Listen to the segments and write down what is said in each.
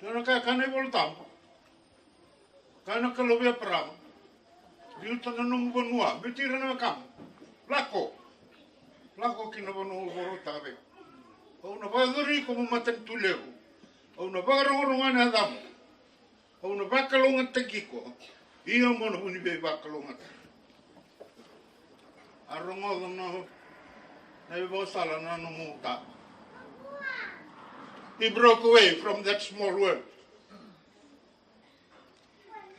Kena kaya kanai voltam. Kana kalobia perang. Diuta na nung bonua. Bitira na kam. Lako. Lako kina bonu boro tabe. Au na bagari como matan tuleu. Au na bagarong adam. Au na bakalonga tekiko. Ia mono huni be bakalonga. Arongo no. Na bo sala na no muta. He broke away from that small world.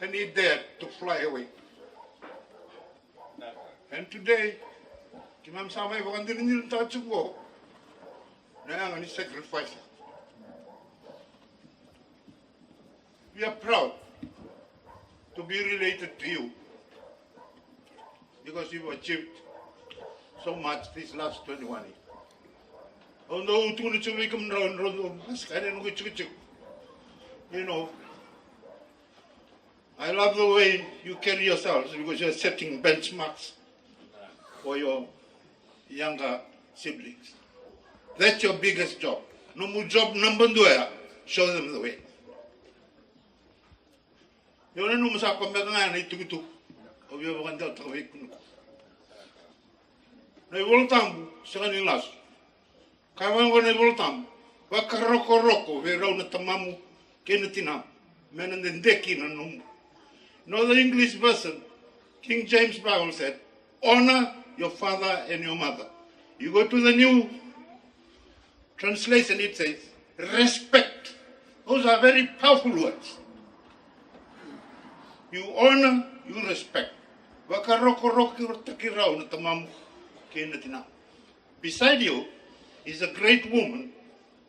And he dared to fly away. And today, Kimam Samay Vakandin Tachugo, now he sacrificed. We are proud to be related to you because you've achieved so much this last 21 years. Although you come round, you know, I love the way you carry yourselves because you're setting benchmarks for your younger siblings. That's your biggest job. No more job number two, show them the way. You don't know Musa Pamela to of your one delta week. They will come, selling last. Kawan I will come. Wakaroko, we round at Tamamu, Kenetina, men and then decking and no. No, the English version, King James Bible said, honor your father and your mother. You go to the new translation, it says, respect. Those are very powerful words. You honor, you respect. Beside you is a great woman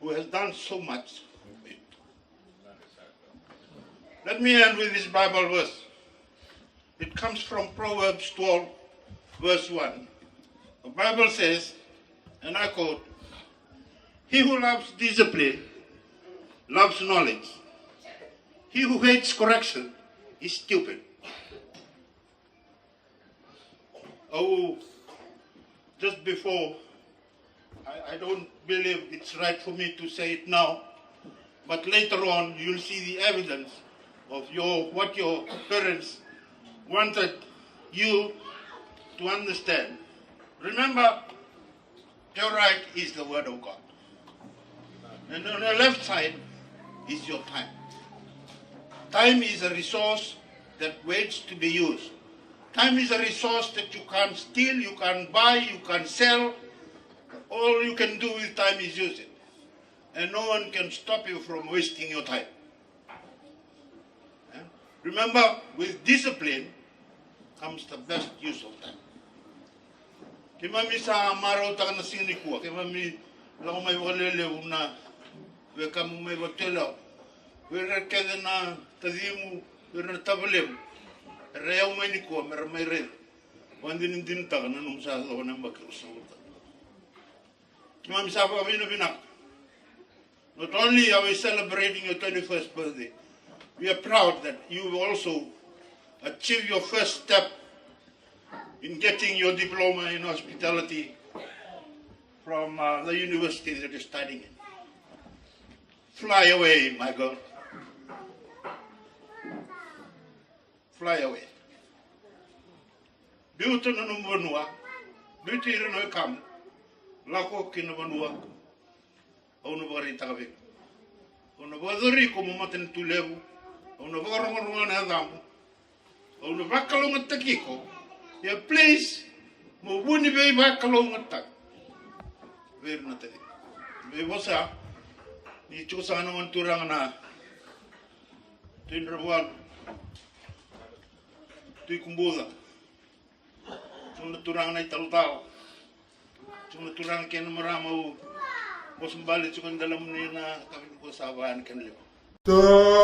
who has done so much. Let me end with this Bible verse. It comes from Proverbs 12, verse 1. The Bible says, and I quote, he who loves discipline loves knowledge. He who hates correction is stupid. Oh, just before, I don't believe it's right for me to say it now, but later on you'll see the evidence of what your parents wanted you to understand. Remember, your right is the word of God. And on the left side is your time. Time is a resource that waits to be used. Time is a resource that you can't steal, you can't buy, you can't sell. All you can do with time is use it. And no one can stop you from wasting your time. Remember, with discipline comes the best use of time. Kimami sa maraw ta na sinikua, kimami lang may walele una, we kamu may watela, we rekede na tadimu, we na tabalem, reyaw may nikua, meron may red, wandin din ta na nung sa lawan ng magkarosa. Kimami sa pa kami na binak. Not only are we celebrating your 21st birthday, we are proud that you also achieved your first step in getting your diploma in hospitality from the university that you're studying in. Fly away, my girl. Fly away. Beauty no numbanua, beauty no kam, lako kinabanua, o no bari takavik. O no badori como maten tulevu. Ono vakarong na adam, ono vakalong at takiko, ya please, mo buni be vakalong at tak. Ver na tadi. Be bosa, ni chusa naman turang na, tinrabuan, tuy kumbuda, chung turang na italutaw, chung turang kaya maramaw, bosambali chung dalam ni na kami ko sabahan kanila. Yeah.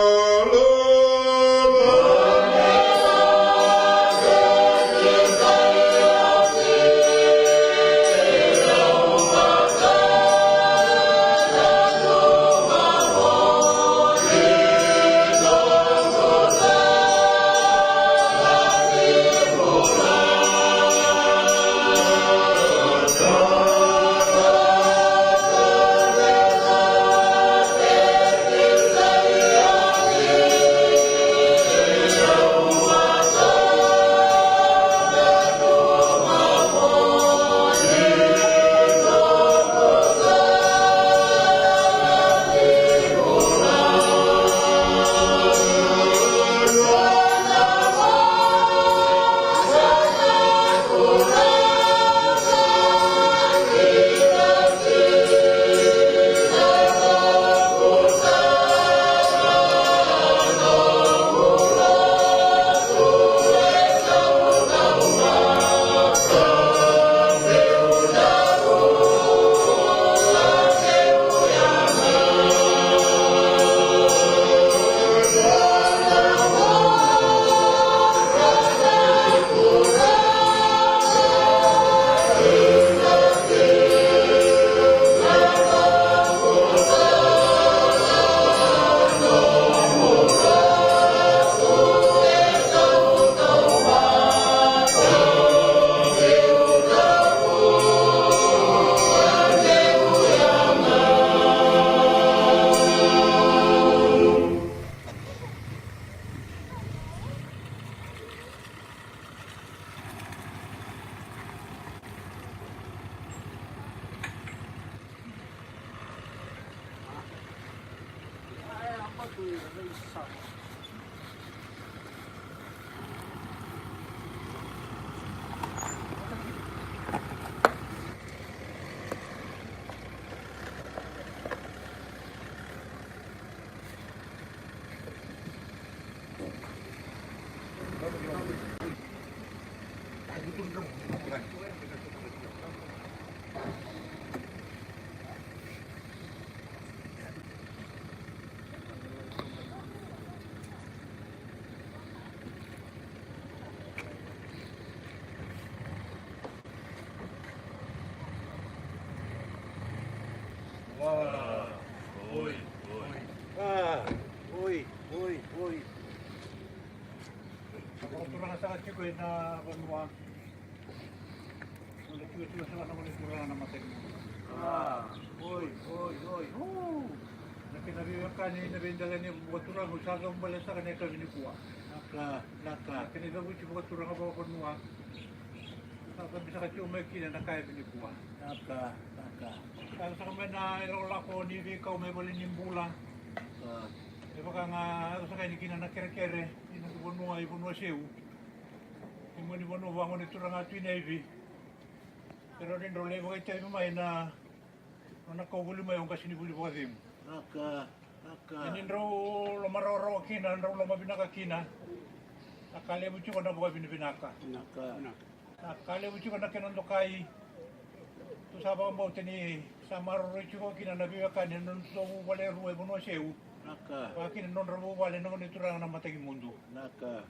Ako turang sa chiko na banwa. Wala chiko sa naman ni turang na matay. Oy. Nakinabiwa ka ni nabindagan ni buat turang usagang balasa ka na kami ni kuwa. Naka. Kinigaw ko buat turang ka ba banwa. Sa bisa ka chiko may kina na kaya ni kuwa. Naka. Kaya sa kami na irola ko ni ikaw may balin yung bulang. Di ba ka nga sa kaya ni kina na kere-kere. Ibunua siu. Imuni bono wangon itu ranga tu navy. Pero din role mo kay tayo may na nakawuli mo yung kasi ni buli bodim. Naka. Din ro lomaroro kina, ro lomabinaka kina. Akale mo chuko na buka binibinaka. Naka. Akale mo chuko na kinando kay tu saba mo tini samaro chuko kina na biwa kanin non so wale ruwe bono siu. Naka. Pakin non ramo wale non itu ranga na matay mundo. Naka.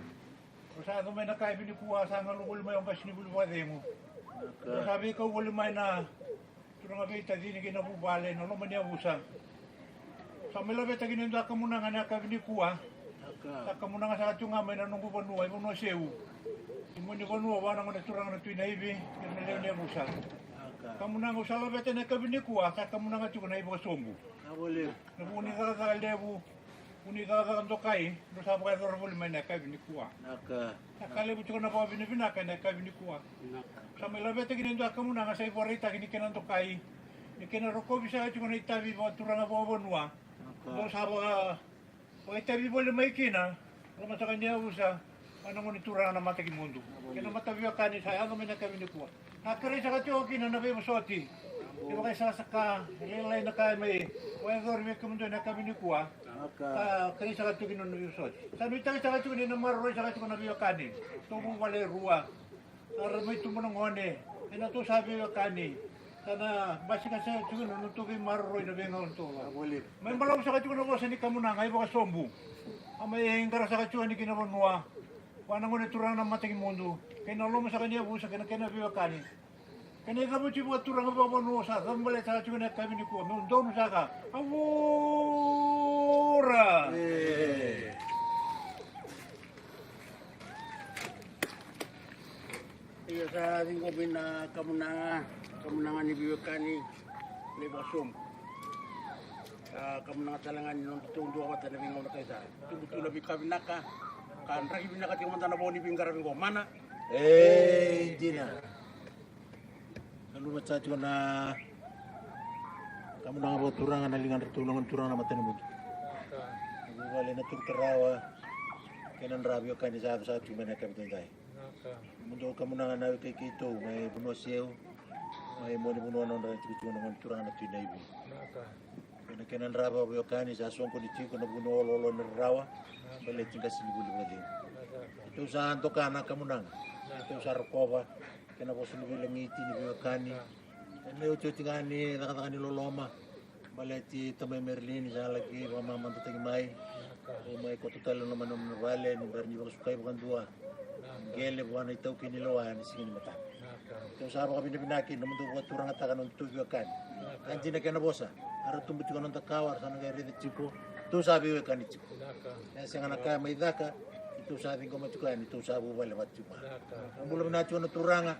Sa may nakaibin ni kuha sa nga lukul may ang kasinibul wade mo. Sabi ko wala may na turang abay tadi ni kinabubale no man niya busa. Sa milabe tagi ni ka muna nga nakabin ni kuha. Sa ka muna nga sa katyo nga may nanunggu panuwa mo no sewu. Imo ni panuwa wana nga turang na tuinaibi ni niya busa. Kamu nang usala bete na kabin ni kuha sa kamu nang atyo na ibo sombo. Nawali. Nabuni ka ka lebu. Uni ka kai, no sabu ka ro bol mai na ka bini kuwa. Naka. Nakale bu na pa bini bina ka na ka bini kuwa. Naka. Sa may labe ta ginindo akamu na sa iborita gini kenan to kai. Ni kenan ro ko bisa chu na itabi ba turanga ba bonwa. Naka. Bo sabu ka o itabi bol mai kina. Ro sa kanya usa. Ano mo ni turanga na mata ki mundo. Kena mata biya ka ni sa ano mai na ka bini kuwa. Nakare sa katyo kina na be mosoti. Di ba kay sasaka, lilay na kay may dormi ko mundo na ka bini kuwa. Kani sa katyo kinon yusot. Sa nuita sa katyo ni namaro sa katyo na biyo kani. Tumo wale ruwa. Aramay tumo ng ngone. Ina to sabi yo kani. Sana basi ka sa katyo no tubi maro na biyo to. May malaw sa katyo no sa ni kamuna ngay baka sombu. Amay ingara sa katyo ni kinabonwa. Wana ngone turang na mateng mundo. Kay nalo sa kanya busa kana biyo kani. Kani ka buti buat turang ba no sa gambale sa katyo na kami ni ko. Mundo sa ka. Ora. Iya sa ating ko na kamunangan ni Biyokani Lebasum. Kamunangan talangan ni nung tutong dua mata na bingaw na kayo sa. Tubuto na bikabinaka. Kanraki binaka tiyong mata na bawa ni Bingarabing ko. Mana? Hindi na. Nalumat sa tiyo na kamu nang buat turangan nalingan tulungan turang na matan mo. Nagwali na turkarawa kenan rabio kan sa cuma na kapitan tay. Mundo kamu nang nawi kay kito may buno siyo. May mo ni buno non ci nang turang na tinay bi. Kenan rabio kan sa son ko di ko na buno lolo na rawa. Bale tinga sinibuli mo din. Ito sa anto kana kamu nang. Ito sa Rokova kena po sinibuli ngiti ni Biyokani. Ano yung tingani nakataka ni Loloma. Baleti tamay Merlin sa lagi mamaman to may. O may ko total naman ng vale ni Berni ko sukay bukan dua. Gele buwan itaw kinilawan sige ni mata. Ito sa araw kami binaki naman to buat turang atakan ng tubiyakan. Kanji na kena bosa. Ara tumbut ko ng takawar sa nagari ni Chico. Ito sabi ko kan Chico. Kasi nga nakaya may daka. Ito sa ating ko matukan ito sa bubale matukan. Ang bulan na na turanga.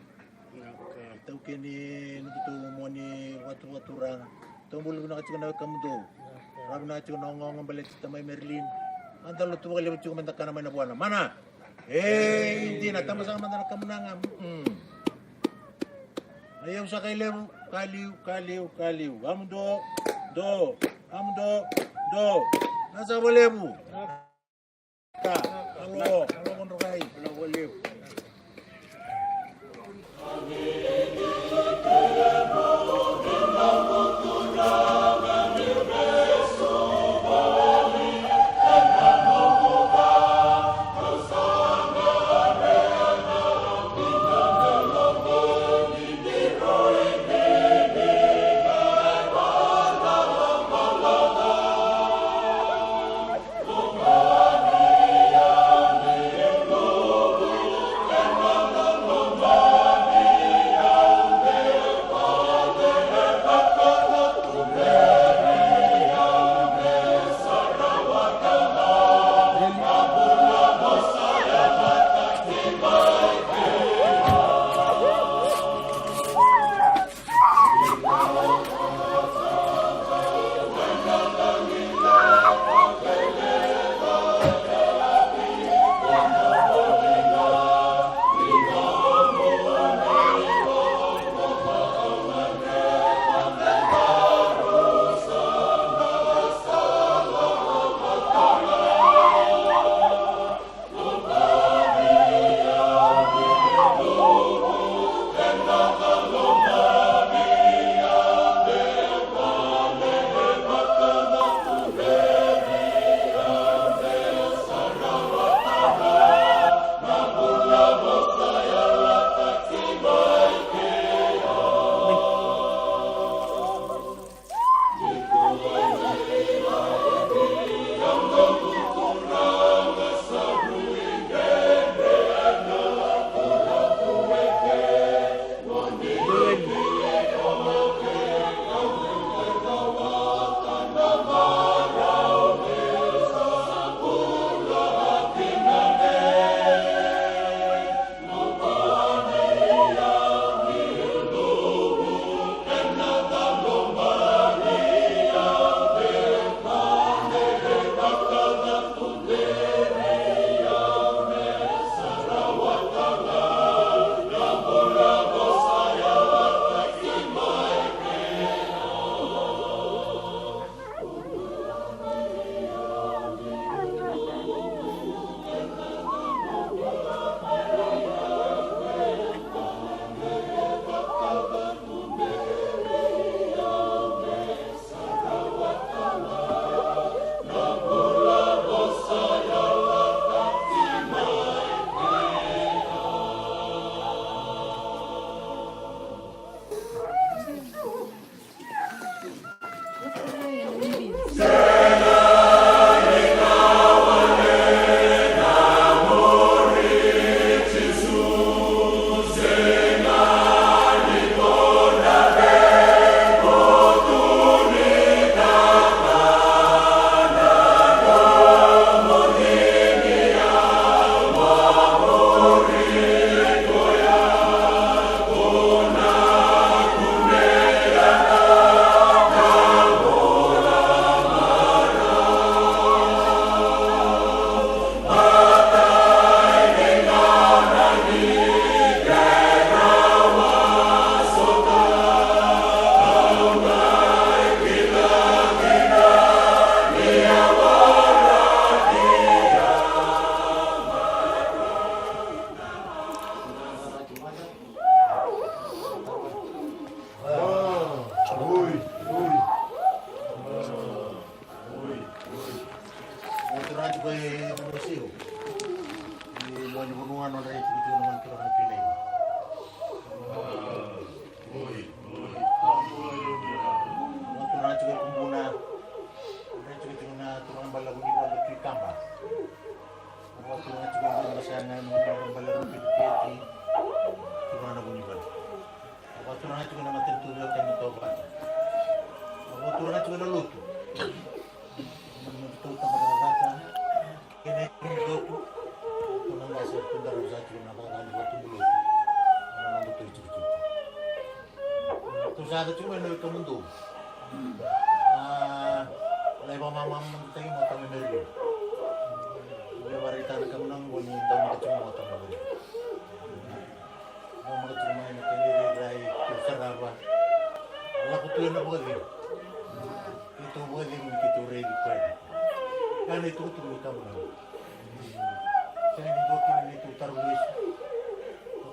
Ito kini nututu mo ni watu-waturang. Ito mulu na katsuka na kamudo. Rabi na katsuka na ngong balik sa tamay Merlin. Andalo tuwa kali katsuka mantak ka naman na buwana. Mana? Hindi na. Tama sa kamanda na kamunangam. Ayaw sa kailew. Kaliw. Amudo. Do. Nasa walebu. Ka. Halo Monrokai. Wala waliw. Usado cuma dari kemundu. Lepas mama mentai mau tahu meri. Dia barita nak menang bunyi tahu nak cuma mau tahu meri. Mau cuma ini kini dari Saraba. Allah kutu nak bagi. Itu bagi kita regi kuat. Kana itu tu kamu na. Saya ni dua kini itu tarwis.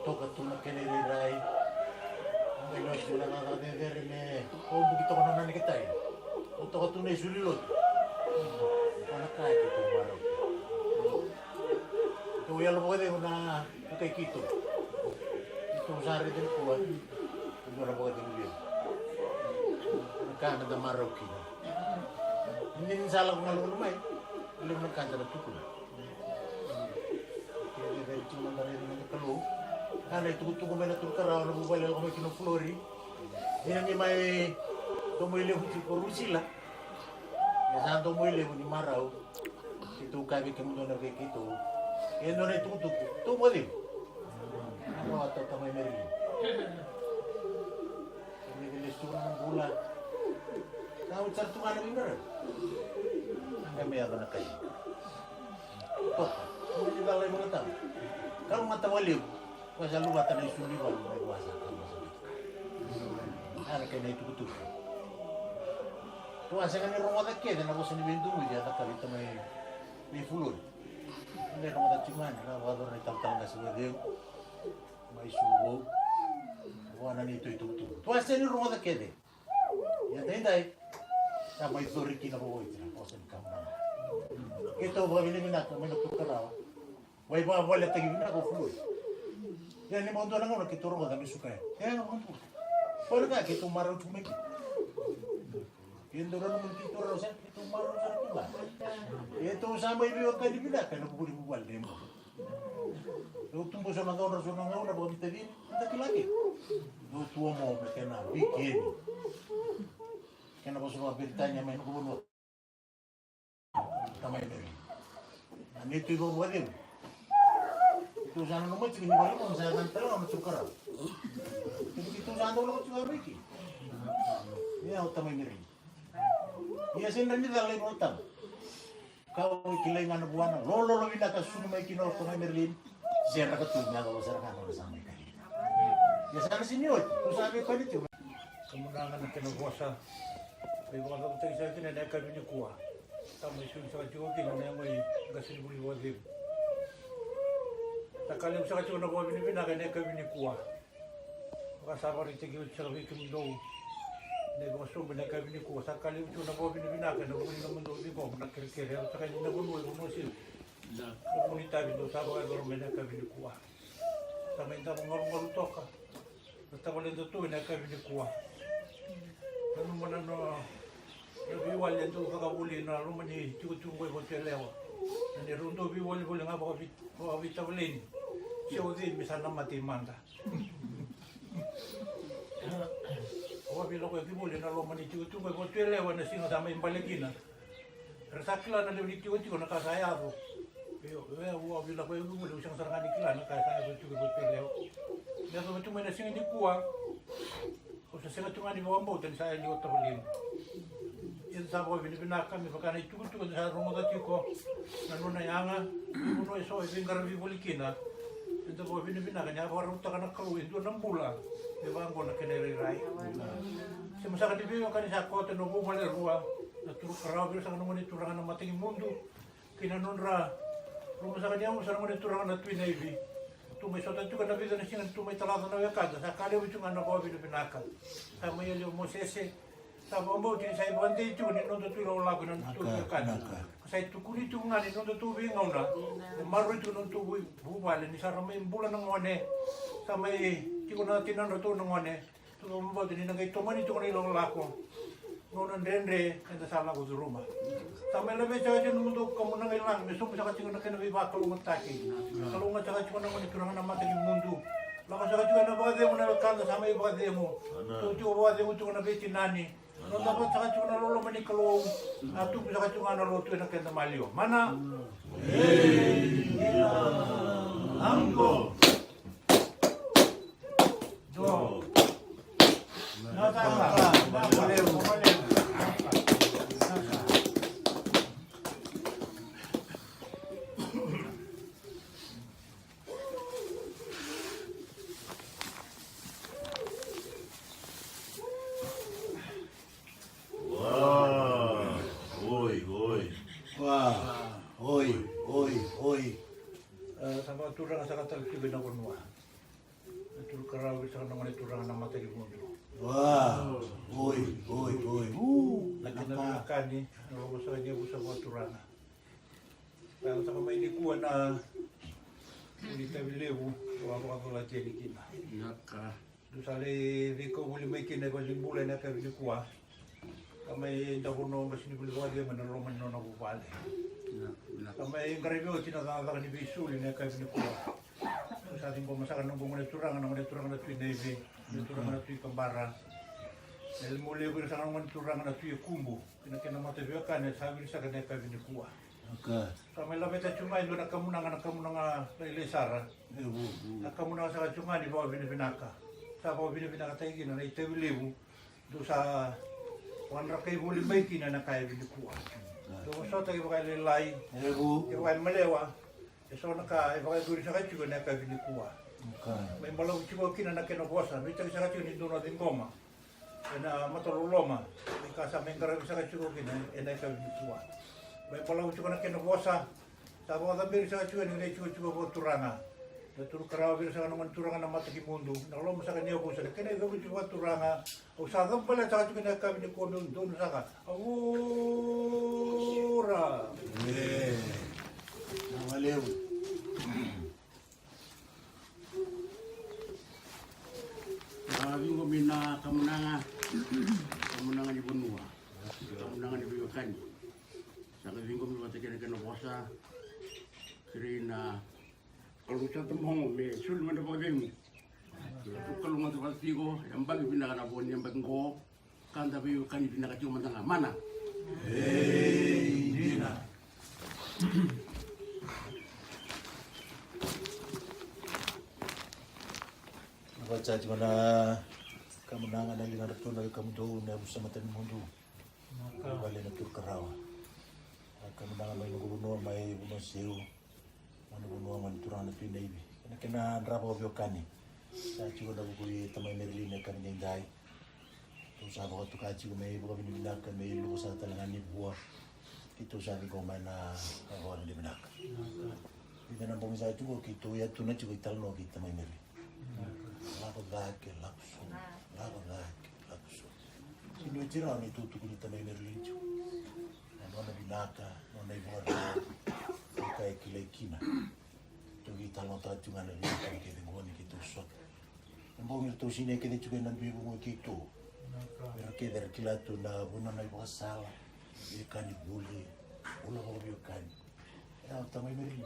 Toka tu na kene rai. Ang ilos sila na kadedere ne. Oh begitu kono na kita ya. Toka tu ne sulilot. Anak kaya kita marau. Tu ya lo pwede na kay kito. Ito sari din kuat. Ito pwede mo. Kana da marau kini. Hindi salah kung alam naman alam ng kanta na tukul. Kaya dahil cuma dari ng kalu, kana itutuko may naturkaraw na mobile ako may kinuflori. Hindi na may tumuili ko si Kurusila. Kaya saan tumuili ko ni Maraw, ito kami kami doon nagkikito. Kaya doon ay tutuko, tumo din. Ano ato tamay meron. Kaya nilistura ng bulan. Kau cari tuan lebih berat. Kami akan nak kaji. Toh, ini dah lagi mengetang. Kalau mata wali, pasal lu mata ni suri baru naik kuasa kamu sendiri. Ada kena itu betul. Tuan saya kan ni rumah tak kena, nak bosan di pintu je, tak kali tu mai fulur. Ini rumah tak cuman, nak wajar ni tam-tam nasi dia, mai subuh. Wana ni itu betul. Tuan saya ni rumah tak kena. Ya tendai. Sama itu Ricky na buhay sila, kosan kamu na. Ito, babili mo na, may nagtukaraw. Way ba, wala tagi na ako fluid. Yan, ni mga doon lang ako, nakituro ko, dami sukay. Kaya nga, mga wala ka, kitong maraw sumiki. Yan doon naman kituro sa, kitong maraw sa tiba. Ito, sama ibiwag ka di bila, kaya nabukuli mo wala mo. Ito, po sa mga oras na nga, nabukuli din, hindi lagi. Ito, tuwa mo, kaya na, bikin. Kena semua beritanya main kubunuh. Tamai dari. Ini tu ibu buat dia. Itu sana nomor cik ni balik pun saya nanti orang cukar. Itu sana orang cukar lagi. Ini tamai dari. Ia sendiri ni dalam rotan. Kau kilai mana buana. Lolo bina kasus mai kino tamai Merlin. Saya nak tunya kalau saya nak orang sama kali. Ya sana sini oi. Tu sana kali tu. Kemudian nak kena kuasa. May mga kapatid sa akin na kami ni kuha. Tama isun sa kachungo kino na may gasin buli wadim. Takalim sa kachungo na kuha binibina kaya kami ni kuha. Makasama rin tigil sa kami kumdo. Nagmasong na kami ni kuha. Takalim sa na kuha binibina kaya nagmuli naman doon di mo. Nakirikiri ako sa kanya nagunoy umusil. Nagmuli tabi doon sa mga gorme na kami ni kuha. Tama yung tamang ngarong-ngarong ka. Nagtamalin doon to na kami ni kuha. Ano man ano, nabiwal yan doon kakabuli na ruman ni Chukutungkoy Botelewa. Nanirundo biwal-wal nga baka bitawalin. Siya din, misan na matimanda. Wabila ko yung bibuli na ruman ni Chukutungkoy Botelewa na sinasama yung baligina. Pero sa kila na ni Chukutungkoy nakasayado. Wabila ko yung bibuli, usang sarangan ni kila nakasayado yung Chukutungkoy Botelewa. Nato mo tumay na singa di kuha. Kung sa singa tunga ni mga dan saya ni Otahulin. Yan sa ako, binibina kami, baka na itugot-tugot sa rumagati ko. Nanunay anga, ibuno iso, ibingar bibulikina. Ito ko, binibina kanya, paruta ka ng kaluin, doon ang bula. Diba ang ko na kinariray. Kasi masakit ibigay ka ni sa kote, nung bumalirua. Naturok karabi sa kanungan iturangan ng mating mundo. Kinanunra, rumasakit niya mo sa kanungan iturangan ng Twin Navy. Tumay sotan juga na vida na singa tumay talata na yakada sa kaliw yung ano ko binibinakan sa may yung Mosese sa bombo din sa ibang day tuni no to tulo lago ng yakada sa tukuli tu nga ni no to tubi ngauna maro itu no tubi bubale ni sa ramay bulan ng one sa may tiko na tinan to ng one to bombo din nang ito man ito ko ni lo lako no nandendre enda sa lago sa rumah sa may labi sa atin mundo kamo nang ilang meso sa katiko na kinabi ba kalungan taki kalungan sa katiko na manito na matay yung mundo lakas sa katiko na bagay mo na kanda sa may bagay mo tuto bagay mo tuko na beti nani no dapat sa katiko na lolo mani kalung atu sa katiko na loto na kenda malio mana Angko do nata Wah, Oi. Sama turang sa katal kibin ako nuwa. Tur karawi sa kanang turang na mata di mundo. Wah, oi. Nakinakan ni, ano sa kanya sa mga turang. Pero sa kamay ni kuwa na hindi tayo lewo, wala ko lang tiyan ikina. Doon sa ko muli may kinagalimbulay na kayo ni kuwa. Kamay daw no mas ni bulwa dia manoroman no na bupale. Kamay karibyo tinatawag ni Bisuli na kayo ni kuwa. Sa ating pumasakan ng bunga na turang na tuwi Navy, ng turang na tuwi Kambara. Dahil muli ko sa kanong turang na tuwi Kumbu, pinakinamatibyo ka na sabi sa kanay kayo ni kuwa. Kamay labay ta chumay doon nakamunanga na Ilisara. Nakamunanga sa chumay di ba binibinaka. Sa ba binibinaka tayo gina na itawilibo doon sa wanra kay huli may kina na kayo ni kuwa. Doon sa tayo ba kayo lilay, iba kayo malewa. So naka iba kayo guri sa kayo na kayo ni kuwa. May malaw chibo kina na kinabuasan, may tayo sa kayo ni doon natin goma. Na matululoma, may kasama yung karami sa kayo kina, na kayo ni kuwa. May malaw chibo na kinabuasa, sa mga tambiri sa kayo ni chibo po turanga. Natur karawi sa kanong turanga na mata ki mundo. Nakulom sa kanya ko sa kanya gawin chibo turanga. O sa pala sa kayo na kami ni kuwa doon sa ka. Awura! Valeu. Sabi ko mina kamunanga di Bunua, kamunanga di Biwakan. Sabi ko mina matakin na kanabosa, kirina kalau sa tumong me sul man po game. Kalau mo tuwas tigo, yang bagi pinakanabuan yang bagko, kan tapi kan pinakacuman tanga mana. Dina. Baca cuma na kemenangan dari ngarepun dari kamu doon na bersama teman mundo. Balik na tur karawa. Kemenangan may gubernur may bumaseo. Mana gubernur man turang na pinday bi. Kena drapa biokani. Sa cuma na bukui tamay Merlin kan ngai. Tu sa ba tu kaji may buka binibinak may lu sa talangan ni buah. Itu sa ko may na awal di binak. Ida na bong sa tu kita ya tu na cuma italno kita may Merlin. Lago lakso. Sino tira ni tutu kulita na inerlincho. Ano na binaka, no na ibora. Kaya kilay kina. Tugi talong tayo nga na binaka ni kaya ngoni kito sot. Ang buong ito sine kaya chuga ng bibo mo kito. Pero kaya dari kilato na buno na ibora sala. Ikan ibuli. Ulo ko biyokan. Kaya tamay merin.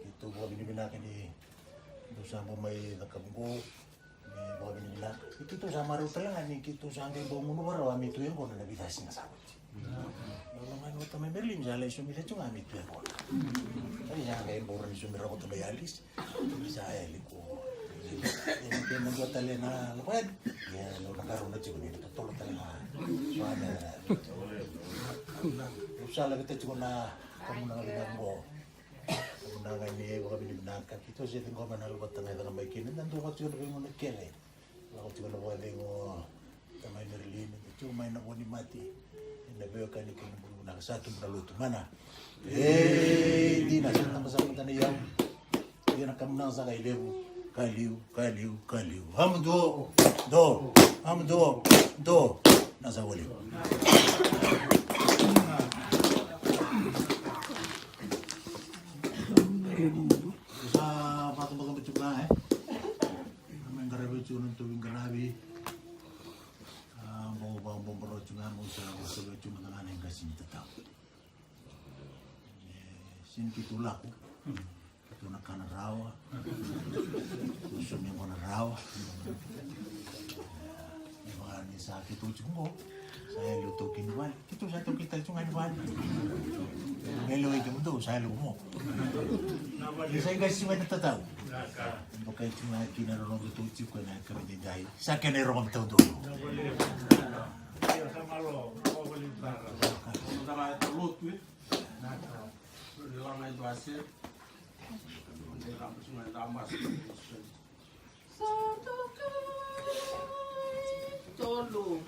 Ito buwa binibinaka ni itu sama may nakabgo may bawa binila itu sama ruta lang ani kito sa angay buong muno baraw ami tuyo ko na nabitasin na sabot lalu man wata may Merlin jala isumila chung ami tuyo ko ay sa angay buong isumira ko tabay alis sa ay liko yan kaya nagwatali na lupad yan lo nakaroon na chigo nito tutulog talaga suana usala kita chigo na kamu na binang mo kemenangan ini bukan binibinaka kita sih tengok mana lu tengah dalam baik ini dan tuh waktu itu bingung nak kene lalu cuma nak bingung tamai Merlin cuma main nak boni mati ini beokan ikan berunak satu berlalu tu mana Dina sama sama tadi yang dia nak kemenang sa kaliu hamdo nasa wali sa patong bagang pecuklah naman garabi cunun tuwing garabi mau bang bombero cungan mau sa cuma tangan yang kasih tetap sin kitulak itu nak kana rawa usum yang kana rawa ibaran ni sakit tu cungo saya lutukin ban itu satu kita cungan ban melo itu tu saya lumo saya kasih mana tahu pakai cuma kina orang itu cip kena kerja jahit saya kena orang tahu dulu Sama lo, mau beli barang. Sama telut wit. Di lama itu hasil. Di kampus mana tambah. Satu tolu.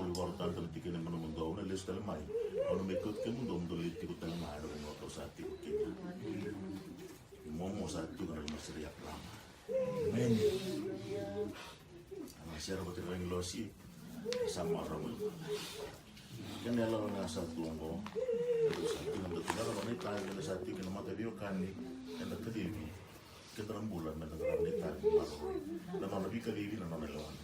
di warta tal tikin na mundo na list tal mai ono me kot ke mundo lit ko tal mai do mo to sa ti ko kita mo sa ti ko na masri aklama Amen. ang sir ko tiro ng losi sama ramo kan ela na sa tungo sa ti ng dotara ko ni tayo na sa ti ko mata bio kani na kadivi kita rambulan na ngarani tayo maro na nabi kadivi na nalawan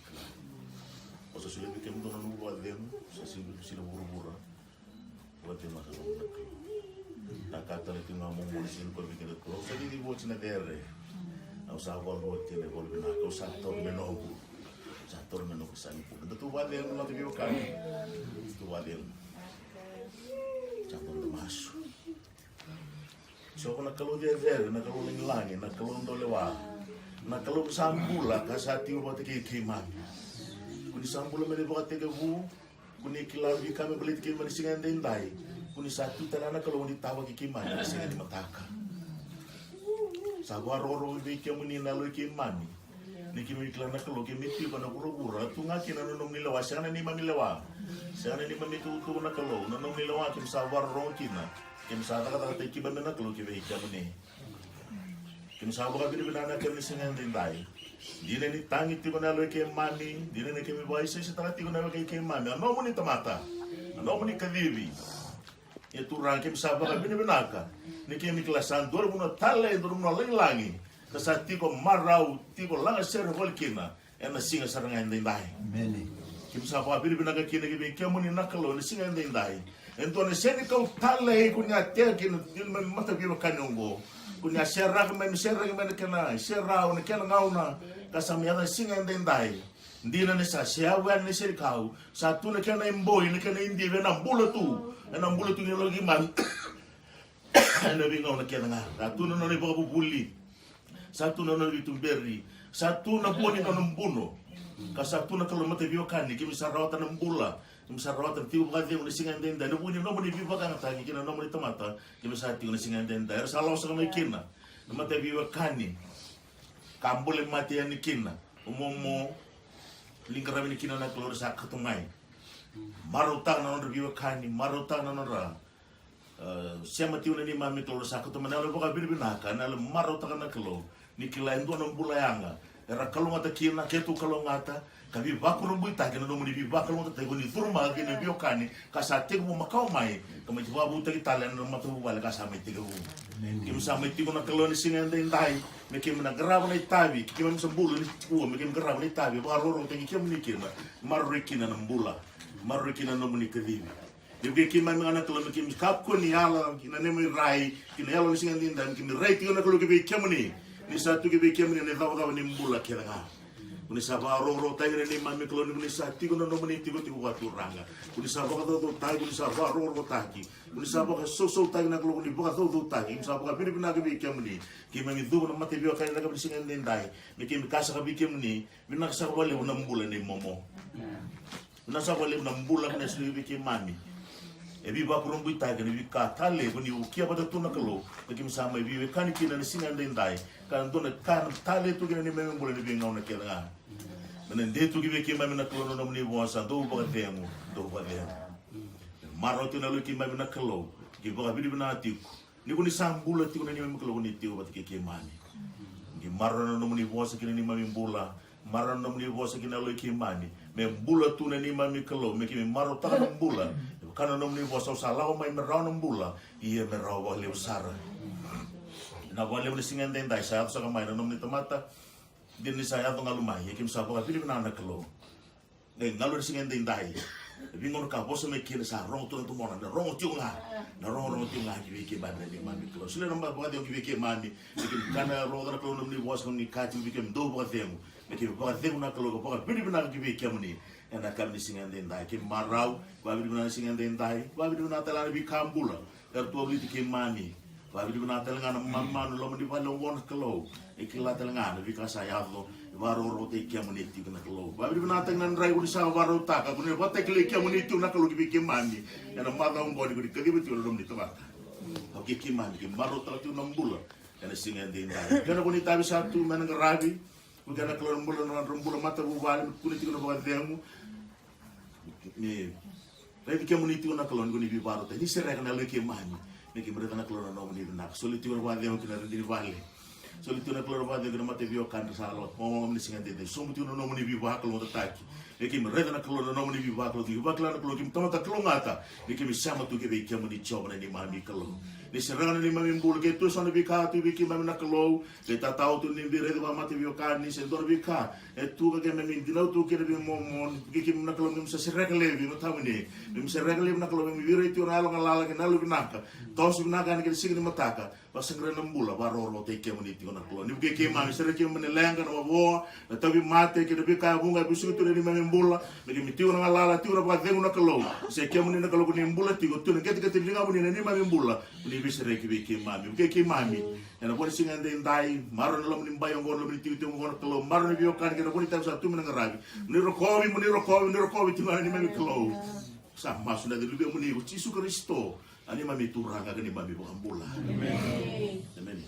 o sa sila bikin doon ang uwa din sa sila buru-bura buat din masalong nagklo nakatala ito nga mong muna sila ko bikin at klo sa hindi buat sinadere ang usawal buat din ay bol binakaw sa ator menogo sa ipo natuwa din ang natin yung kami natuwa din sa ator damaso so kung nagkalo din nagkalo ng langin nagkalo ng dolewa nagkalo sa ambula kasati yung buat ikikimami kuni sambula mene boka tega vu kuni kilavi kame belit ke mani singa ndai kuni satu tanana kalau ni tawa ki kimani singa di mataka sabar roro be ke muni nalo ki mani ni ki mi klana kalau ke miti kana gura tunga kina no ni lawa sana ni mami lawa sana ni mami tu na kalau no ni lawa ki sabar roro kina kim sa kata te ki bana kalau ki be ke muni kim sabar ka bi bana ke ni singa ndai Dina ni tangi tiko na loe ke mani, dina ni kemi baisa sa tala tiko na loe ke mani. Ano mo ni tamata, ano mo ni kadivi. E tu rang kemi saba ka binaka. Ni kemi klasan dor mo na tala e dor mo na langi. Kasa tiko marau, tiko langa ser volkina. E na singa saranga ndai. Amen. Kemi saba ka binaka kina kemi kemo ni nakalo ni singa ndai. Ento ni seni kau tala e kunya tel kina dilma mata biwa kanyongo. Kunya serra men kana serra ona kana ngauna kasamiana singa ndendai ndina ni sa siawa ni serikau satu na kana imboi ni kana indi na mbula tu ni logi man na binga ona kana nga satu na ni babu buli satu na ni tumberi satu na boni na mbuno kasatu na kalau mate biokani kimi sarata na mbula kimi sarata tiu bagadi ni singa ndendai no buni no buni bibaga na tangi kina no buni tomata kimi sa tiu ni singa ndendai sala sa na kina mate biokani kambule mati yani kina umomo lingkara ni kina na klor sa katumai maruta na no biwa kani maruta na no ra siama tiu ni mami klor sa katumai na lo boka binaka na lo maruta na klo ni kila endo no bulayanga era kalungata kina ketu kalungata kabi bakuru buita kina no muni bakuru ta tegoni turma kina biwa kani kasate mo makau mai kama jiwa buta kitalen no matu wala kasame tigu kim sama tigo na kalo ni singa ndai me kim na grava na tabi kim mo sambulu ni tuwa me kim grava na tabi ba roro tengi kim ni kina marrikina na mbula marrikina no muni kadibi yuge kim ma ngana kalo me kim kap ko ni ala kina ne me rai kina yalo ni singa ndai kim rai tigo na kalo ke be kim ni satu ke be kim ni ne dawa ni mbula kira nga kuni saba roro tengi ni mami kalo ni satu tigo na no muni tigo watu ranga kuni saba ka to tai kuni saba roro taki kuni saba ka so tai na kalo ni boka to taki saba ka bini bina ke be kim ni kim mi du na mate bio ka na ka singa ndai me kim kasa ka be kim ni bina sa wale na mbula ni momo na sa wale na mbula na sli be kim mami e bi ba kurumbu tai ka ni ka tale kuni ukia ba to na kalo me kim sa mai bi ka ni kina ni singa ndai kan dona kan tale tu kina ni me mbula ni be ngau na ke nga menen de tu ki be kim mami na kalo no ni bo sa do ba dengu do ba dengu marotu na luki mai na kalo ki ba bi na tiku ni kuni sambula tiku na ni mai kalo ni tiku ba ke mani ni marana no ni bosa kini ni mami mbula marana no ni bosa kini luki mani me mbula tu na ni mami kalo me ki marota na mbula kana no ni bosa sala mai merau na mbula ia merau ba le usara na ba le singa ndai sa sa mai no ni tomata din ni saya to ngalumai kim sa ba bi na kalo ne ngalo singa ndai bingon ka boso me kile sa rong tu mona na rong tiunga na rong tiunga ki ke banda ni mami klo sile namba ba de ki ke mami ki kana ro da klo ni boss ni ka ti ke ndo ba de mu ki ba de na klo ba bi na ki ke muni na kam ni singa ndai ki marau ba bi na singa ndai ba bi na tala bi kambula er to bi ke mami ba bi na tala ngana mamma no lo ni ba lo won klo e ki la tala ngana bi ka sa ya lo varo rote kia moneti kana klo babi bina tang rai uri sa varo taka kune bote kle kia moneti una klo ki ke mani era mata un bodi kuri kadi betul rom ni tama oke ki mani ki maro ta tu nambula kana singa de ndai kana kuni tabi satu mana ngarabi kana klo nambula mata bu vale kuni tikuna ba demu ni Lagi kia muniti una kalon guni bi baro ni sereka na leki mani me ki mereka na kalon no mani na soliti ora wade o kina di vale soliti na kalon wade guna mate bio kan salo mo ni singa de so muti no mani bi ba kalon tataki e ki mereka na kalon no mani bi ba kalon na kalon ki tama ta kalon ata e ki mi sama tu ke be kia muniti choma ni mami kalon ni sereka ni mami mbul ke tu sona bi ka tu bi ki mami na kalon ke ta tau tu ni bi re ba mate bio kan ni se dor bi ka e tu ka ke mami dinau tu ke bi mo ki na kalon mi sa sereka le bi no tamani mi se regale na kalau mi vira itu na along alala ke nalu binaka tos binaka ni ke signi mataka pasangre nambula baroro te ke muniti na kalau ni ke mami se reke menelenga na bo na tabi mate ke de ka bunga bisu tu ni mami mbula mi mi tiu na alala tiu na ba dengu na kalau se ke muni na kalau ni mbula ti go tu ni ke linga muni ni mami mbula ni bi se reke ke mami ke mami na bo singa de ndai maro na lo ni mbayo ngor lo ni tiu tiu ngor kalau maro ni bio kan ke na bo ni ta sa tu mi na ngarabi ni rokowi ti ni mami kalau sama sudah di lebih meniru Yesus Kristo ani mami turang agak ni mami bukan bola amen amen